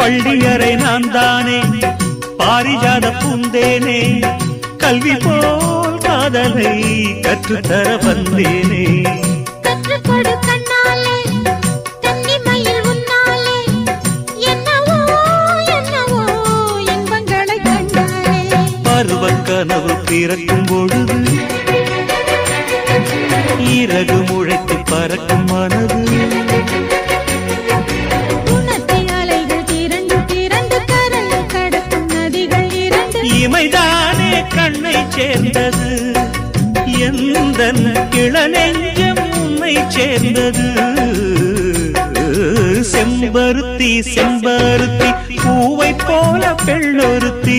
பள்ளியறை நான் தானே பாரிஜாத பூந்தேனே கல்வி போல் காதலை கற்றுத்தர வந்தேனே கற்றுக்கொடு கண்ணாலே தன்னிமையில் உன்னாலே என்னவோ என்னவோ இன்பங்களை கண்டாலே பருவக் கனவு பிறக்கும் பொழுது இறகு முளைத்து பறக்கும் மனது இமைதானே கண்ணை சேர்ந்தது எந்தன் இளநெஞ்சம் உன்னை சேர்ந்தது செம்பருத்தி செம்பருத்தி பூவை போல பெண்ணொருத்தி